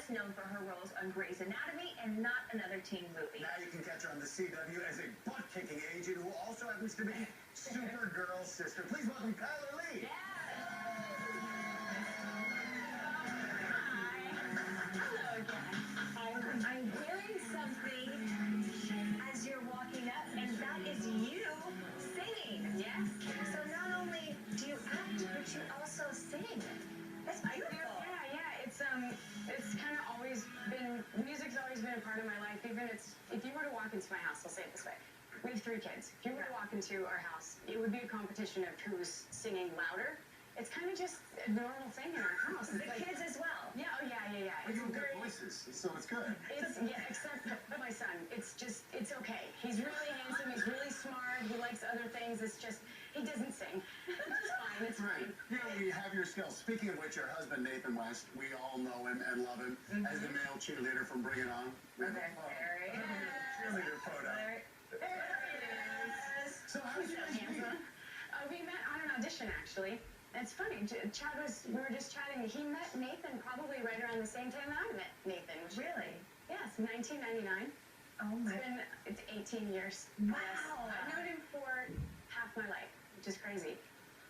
best known for her roles on Grey's Anatomy and Not Another Teen Movie. Now you can catch her on the CW as a butt-kicking agent who also happens to be Supergirl's sister. Please welcome Chyler Leigh. Yeah. I'm hearing something as you're walking up, and that is you singing. Yes. So not only do you act, but you also sing. That's beautiful. Yeah. It's kind of always been, music's always been a part of my life. Even if you were to walk into my house, I'll say it this way. We have 3 kids. If you were to walk into our house, it would be a competition of who's singing louder. It's kind of just a normal thing in our house. The kids as well. Yeah, yeah. It's good voices, so it's good. Except my son. It's okay. He's really handsome. He's really smart. He likes other things. It's just, he doesn't sing. It's fine. It's right. fine. You know, we have your skills. Speaking of which, your husband, Nathan West, we all know him and love him as the male cheerleader from Bring It On. Okay. There he is. Cheerleader photo. There he is. So how did you guys meet? We met on an audition, actually. It's funny, we were just chatting. He met Nathan probably right around the same time that I met Nathan. Really? Yes, 1999. Oh my. It's 18 years. Wow. Yes. I've known him for half my life, which is crazy.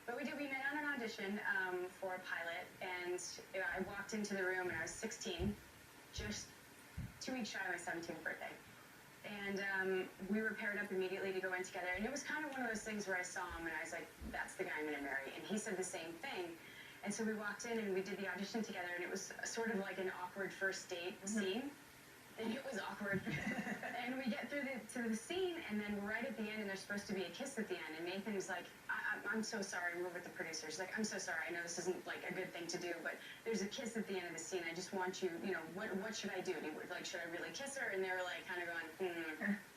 But we met on an audition for a pilot, and I walked into the room and I was 16, just 2 weeks shy of my 17th birthday. And we were paired up immediately to go in together. And it was kind of one of those things where I saw him and I was like, that's the guy I'm going to marry. And he said the same thing. And so we walked in and we did the audition together. And it was sort of like an awkward first date scene. And it was awkward. And we get through to the scene, and then right at the end, and there's supposed to be a kiss at the end. And Nathan is like, I'm so sorry. We're with the producers. Like, I'm so sorry. I know this isn't like a good thing to do, but there's a kiss at the end of the scene. I just want you, what should I do? And he was like, should I really kiss her? And they were like, kind of going,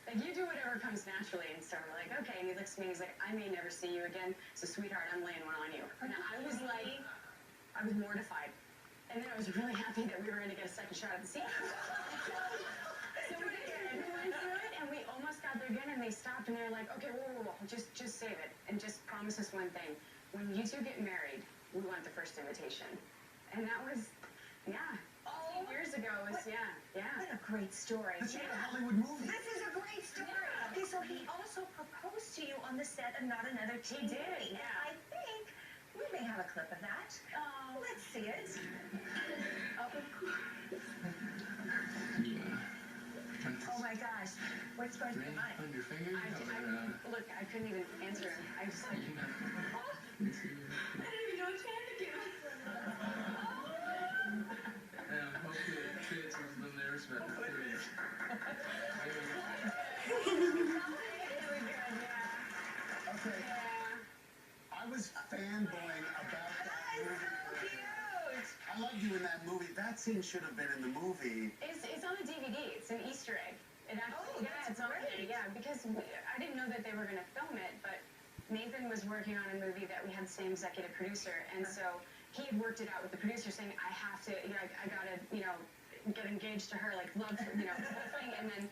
like, you do whatever comes naturally. And so we're like, okay. And he looks at me and he's like, I may never see you again. So, sweetheart, I'm laying one on you. And I was like, I was mortified. And then I was really happy that we were going to get a second shot at the scene. So we went through it, and we almost got there again, and they stopped, and they were like, okay, whoa, just save it, and just promise us one thing. When you 2 get married, we want the first invitation. And that was, 10 years ago. What a great story. This is a Hollywood movie. This is a great story. Yeah. Okay, so he also proposed to you on the set of Not Another Teen Movie. Yeah. I think we may have a clip of that. Oh. Let's see it. Oh my gosh. What's going through your mind? On your finger? Look, I couldn't even answer him. I was like, I didn't even know which hand to give him. Hopefully the kids was a little nervous about the food. Okay. I was fanboying about that movie. I loved you in that movie. That scene should have been in the movie. It's on the DVD. It's an Easter egg. It actually, it's on there. Yeah, because I didn't know that they were going to film it, but Nathan was working on a movie that we had the same executive producer, and so he had worked it out with the producer, saying I have to, I gotta, get engaged to her, like love, the whole thing, and then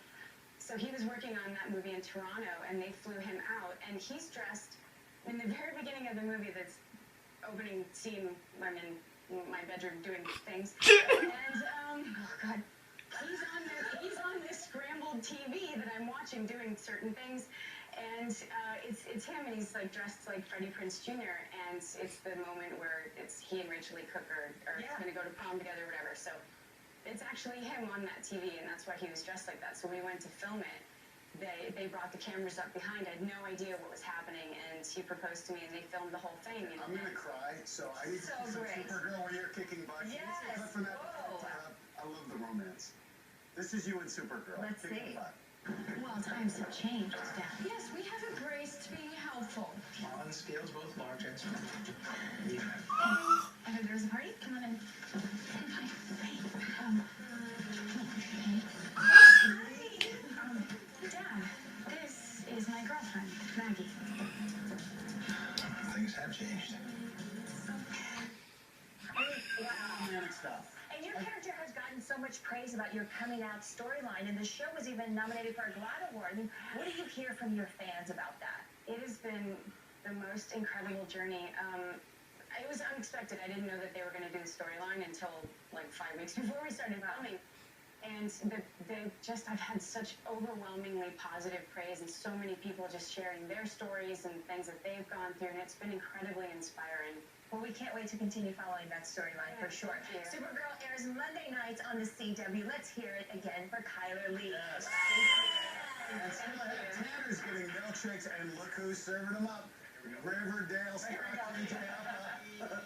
so he was working on that movie in Toronto, and they flew him out, and he's dressed in the very beginning of the movie. That's opening scene. I'm in my bedroom doing things, and oh god, he's on this scrambled TV that I'm watching doing certain things, and it's him, and he's like dressed like Freddie Prinze Jr., and it's the moment where it's he and Rachel Lee Cook are going to go to prom together or whatever, so it's actually him on that TV, and that's why he was dressed like that. So when we went to film it, they brought the cameras up behind. I had no idea what was happening, and he proposed to me, and they filmed the whole thing. And I'm gonna cry. So I need to see some Supergirl where you're kicking butt. Yes. I love the romance. This is you and Supergirl. Let's see. Well, times have changed, Dad. Yes, we have embraced being helpful. On scales both large and small. I heard there was a party. Come on in. Hi. Dad, this is my girlfriend, Maggie. Things have changed. Romantic stuff. And your character has gotten so much praise about your coming out storyline, and the show was even nominated for a GLAAD Award. I mean, what do you hear from your fans about that? It has been the most incredible journey. it was unexpected. I didn't know that they were going to do the storyline until like 5 weeks before we started filming. And I've had such overwhelmingly positive praise and so many people just sharing their stories and things that they've gone through, and it's been incredibly inspiring. Well, we can't wait to continue following that storyline for sure. Supergirl airs Monday nights on the CW. Let's hear it again for Chyler Leigh. Yes. And Tanner's getting milkshakes, and look who's serving them up. Riverdale Stockton Tampa.